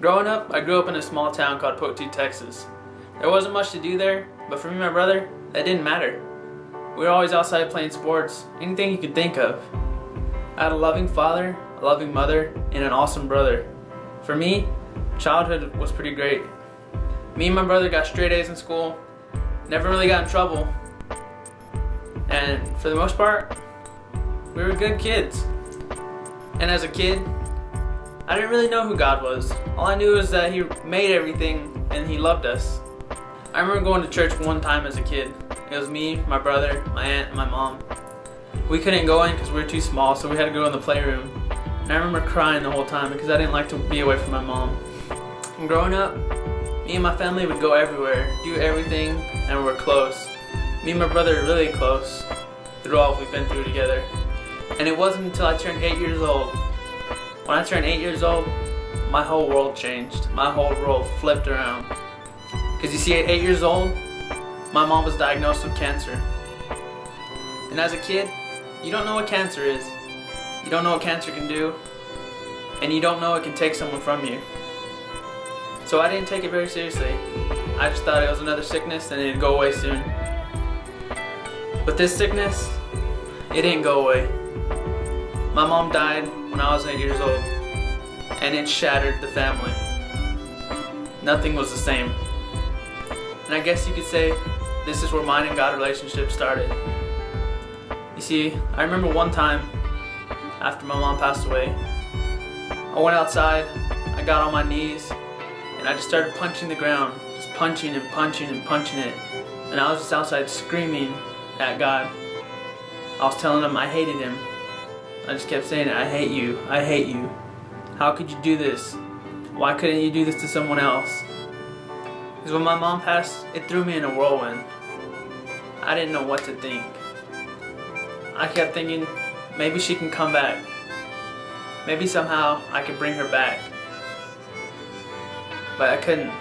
Growing up, I grew up in a small town called Poteet, Texas. There wasn't much to do there, but for me and my brother, that didn't matter. We were always outside playing sports, anything you could think of. I had a loving father, a loving mother, and an awesome brother. For me, childhood was pretty great. Me and my brother got straight A's in school, never really got in trouble, and for the most part, we were good kids. And as a kid, I didn't really know who God was. All I knew was that He made everything and He loved us. I remember going to church one time as a kid. It was me, my brother, my aunt, and my mom. We couldn't go in because we were too small, so we had to go in the playroom. And I remember crying the whole time because I didn't like to be away from my mom. And growing up, me and my family would go everywhere, do everything, and we're close. Me and my brother are really close through all we've been through together. And it wasn't until I turned 8 years old. When I turned 8 years old, my whole world changed. My whole world flipped around. Because you see, at 8 years old, my mom was diagnosed with cancer. And as a kid, you don't know what cancer is. You don't know what cancer can do. And you don't know it can take someone from you. So I didn't take it very seriously. I just thought it was another sickness and it'd go away soon. But this sickness, it didn't go away. My mom died when I was 8 years old, and it shattered the family. Nothing was the same. And I guess you could say this is where mine and God relationship started. You see, I remember one time after my mom passed away, I went outside, I got on my knees, and I just started punching the ground, just punching and punching and punching it. And I was just outside screaming at God. I was telling Him I hated Him. I just kept saying it, I hate you, I hate you. How could you do this? Why couldn't you do this to someone else? Because when my mom passed, it threw me in a whirlwind. I didn't know what to think. I kept thinking, maybe she can come back. Maybe somehow I could bring her back. But I couldn't.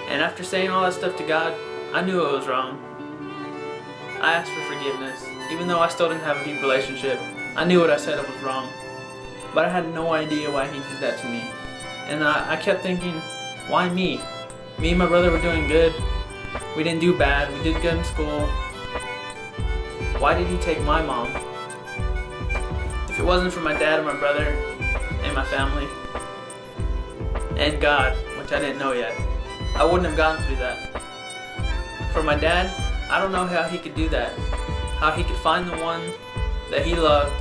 And after saying all that stuff to God, I knew it was wrong. I asked for forgiveness. Even though I still didn't have a deep relationship, I knew what I said was wrong. But I had no idea why He did that to me. And I kept thinking, why me? Me and my brother were doing good. We didn't do bad. We did good in school. Why did He take my mom? If it wasn't for my dad and my brother and my family and God, which I didn't know yet, I wouldn't have gone through that. For my dad, I don't know how he could do that. How he could find the one that he loved,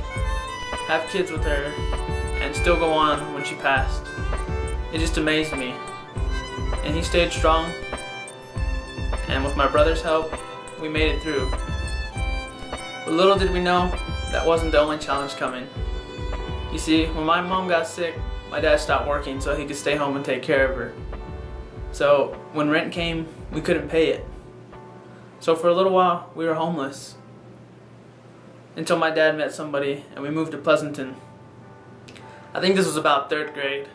have kids with her, and still go on when she passed. It just amazed me. And he stayed strong. And with my brother's help, we made it through. But little did we know, that wasn't the only challenge coming. You see, when my mom got sick, my dad stopped working so he could stay home and take care of her. So when rent came, we couldn't pay it. So for a little while, we were homeless. Until my dad met somebody and we moved to Pleasanton. I think this was about 3rd grade.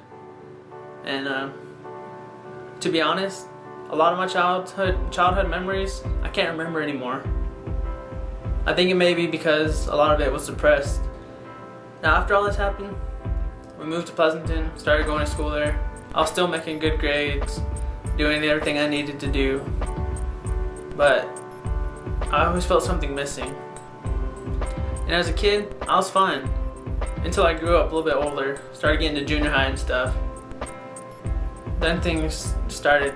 And to be honest, a lot of my childhood memories, I can't remember anymore. I think it may be because a lot of it was suppressed. Now after all this happened, we moved to Pleasanton, started going to school there. I was still making good grades, doing everything I needed to do. But I always felt something missing. And as a kid, I was fine. Until I grew up a little bit older, started getting to junior high and stuff. Then things started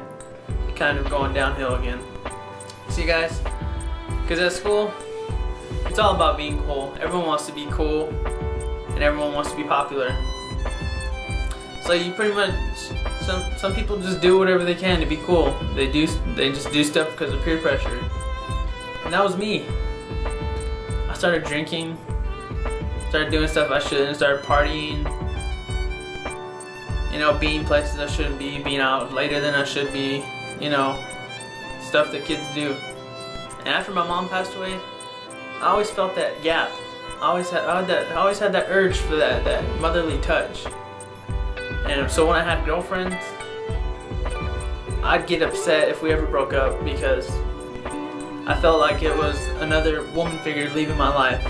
kind of going downhill again. See guys, because at school, it's all about being cool. Everyone wants to be cool, and everyone wants to be popular. So you pretty much, some people just do whatever they can to be cool. They just do stuff because of peer pressure. And that was me. I started drinking, started doing stuff I shouldn't, started partying, being places I shouldn't be, being out later than I should be, stuff that kids do. And after my mom passed away, I always felt that gap. I always had that urge for that motherly touch. And so when I had girlfriends, I'd get upset if we ever broke up because I felt like it was another woman figure leaving my life.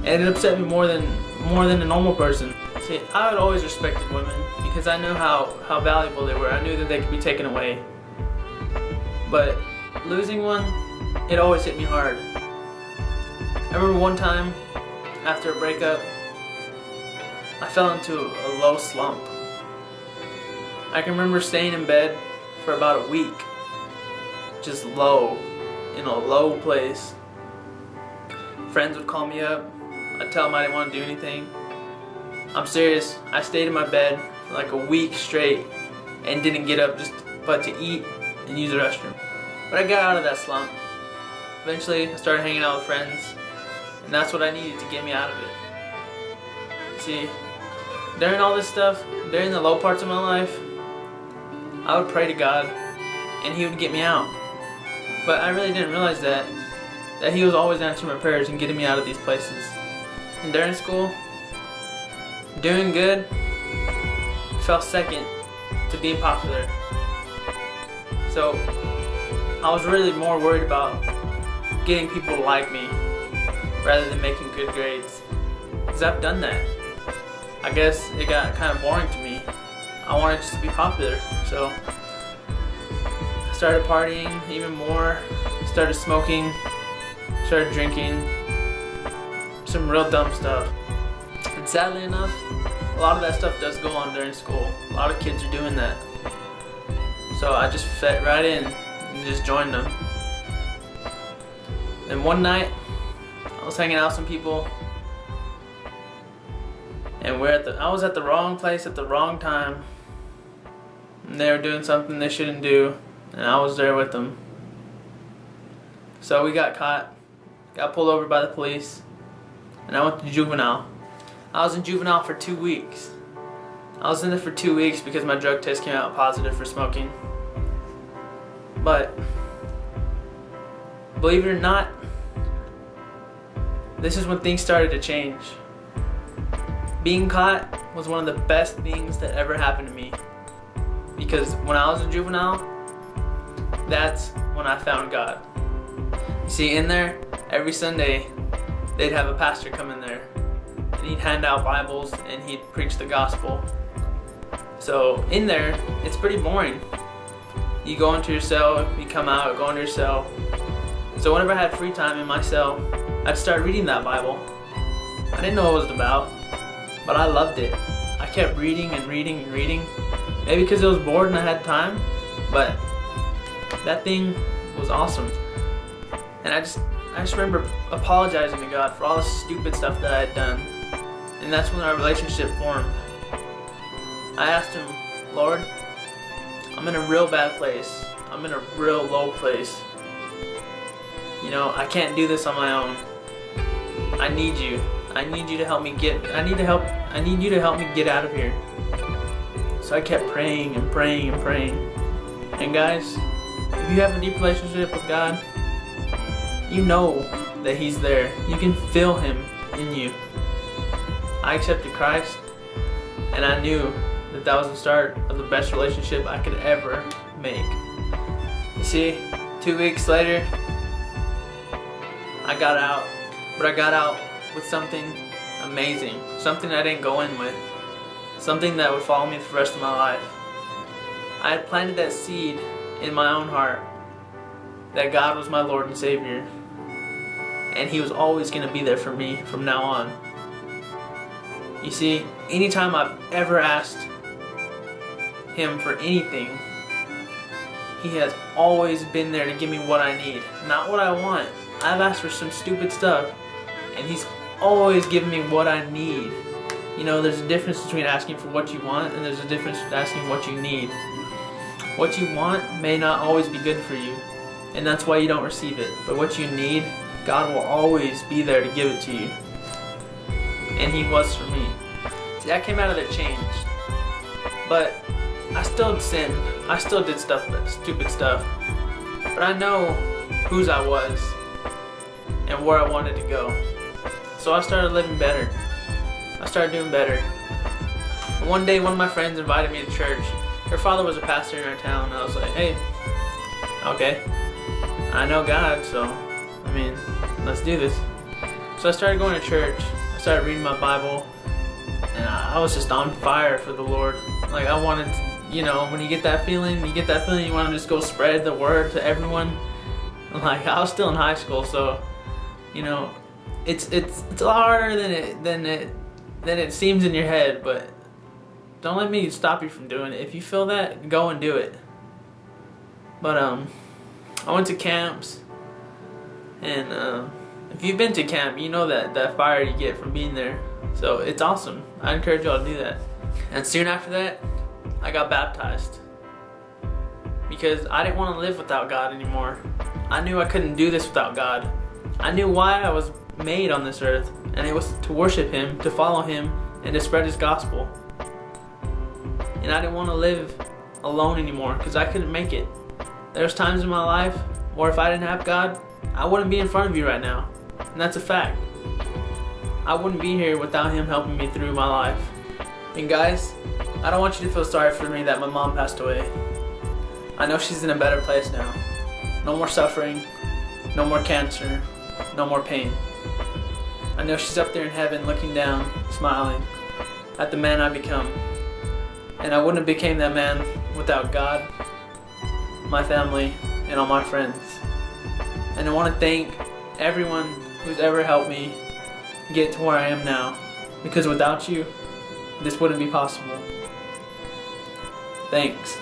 And it upset me more than a normal person. See, I had always respected women because I knew how valuable they were. I knew that they could be taken away. But losing one, it always hit me hard. I remember one time, after a breakup, I fell into a low slump. I can remember staying in bed for about a week, just low, in a low place. Friends would call me up, I'd tell them I didn't want to do anything. I'm serious, I stayed in my bed for like a week straight and didn't get up but to eat and use the restroom. But I got out of that slump. Eventually I started hanging out with friends, and that's what I needed to get me out of it. See, during all this stuff, during the low parts of my life, I would pray to God and He would get me out. But I really didn't realize that He was always answering my prayers and getting me out of these places. And during school, doing good fell second to being popular. So I was really more worried about getting people to like me rather than making good grades. Because I've done that. I guess it got kind of boring to me. I wanted just to be popular. So I started partying even more, started smoking, started drinking, some real dumb stuff. And sadly enough, a lot of that stuff does go on during school. A lot of kids are doing that. So I just fit right in and just joined them. And one night, I was hanging out with some people, and I was at the wrong place at the wrong time. And they were doing something they shouldn't do, and I was there with them. So we got caught, got pulled over by the police, and I went to juvenile. I was in juvenile for 2 weeks. I was in there for 2 weeks because my drug test came out positive for smoking. But believe it or not, this is when things started to change. Being caught was one of the best things that ever happened to me. Because when I was a juvenile, that's when I found God. You see, in there, every Sunday, they'd have a pastor come in there. And he'd hand out Bibles and he'd preach the gospel. So in there, it's pretty boring. You go into your cell, you come out, go into your cell. So whenever I had free time in my cell, I'd start reading that Bible. I didn't know what it was about, but I loved it. I kept reading and reading and reading. Maybe because I was bored and I had time, but that thing was awesome. And I just remember apologizing to God for all the stupid stuff that I had done. And that's when our relationship formed. I asked Him, Lord, I'm in a real bad place. I'm in a real low place. You know, I can't do this on my own. I need you. I need you to help me I need you to help me get out of here. So I kept praying and praying and praying. And guys, if you have a deep relationship with God, you know that He's there. You can feel Him in you. I accepted Christ, and I knew that that was the start of the best relationship I could ever make. You see, 2 weeks later, I got out, but I got out with something amazing, something I didn't go in with, something that would follow me for the rest of my life. I had planted that seed in my own heart that God was my Lord and Savior, and He was always going to be there for me from now on. You see, anytime I've ever asked Him for anything, He has always been there to give me what I need, not what I want. I've asked for some stupid stuff, and He's always given me what I need. You know, there's a difference between asking for what you want, and there's a difference between asking what you need. What you want may not always be good for you, and that's why you don't receive it. But what you need, God will always be there to give it to you. And He was for me. See, I came out of there changed. But I still sinned. I still did stupid stuff. But I know whose I was and where I wanted to go. So I started living better. I started doing better. And one day, one of my friends invited me to church. Her father was a pastor in our town, and I was like, hey, okay, I know God, so, I mean, let's do this. So I started going to church. I started reading my Bible. and I was just on fire for the Lord. Like I wanted to, when you get that feeling, you want to just go spread the word to everyone. Like I was still in high school, so it's a lot harder than it seems in your head, but don't let me stop you from doing it. If you feel that, go and do it. But I went to camps, and if you've been to camp, you know that fire you get from being there. So it's awesome. I encourage y'all to do that. And soon after that, I got baptized because I didn't want to live without God anymore. I knew I couldn't do this without God. I knew why I was made on this earth, and it was to worship Him, to follow Him, and to spread His gospel. And I didn't want to live alone anymore because I couldn't make it. There's times in my life where if I didn't have God, I wouldn't be in front of you right now. And that's a fact. I wouldn't be here without Him helping me through my life. And guys, I don't want you to feel sorry for me that my mom passed away. I know she's in a better place now. No more suffering, no more cancer, no more pain. I know she's up there in heaven looking down, smiling at the man I become. And I wouldn't have became that man without God, my family, and all my friends. And I want to thank everyone who's ever helped me get to where I am now. Because without you, this wouldn't be possible. Thanks.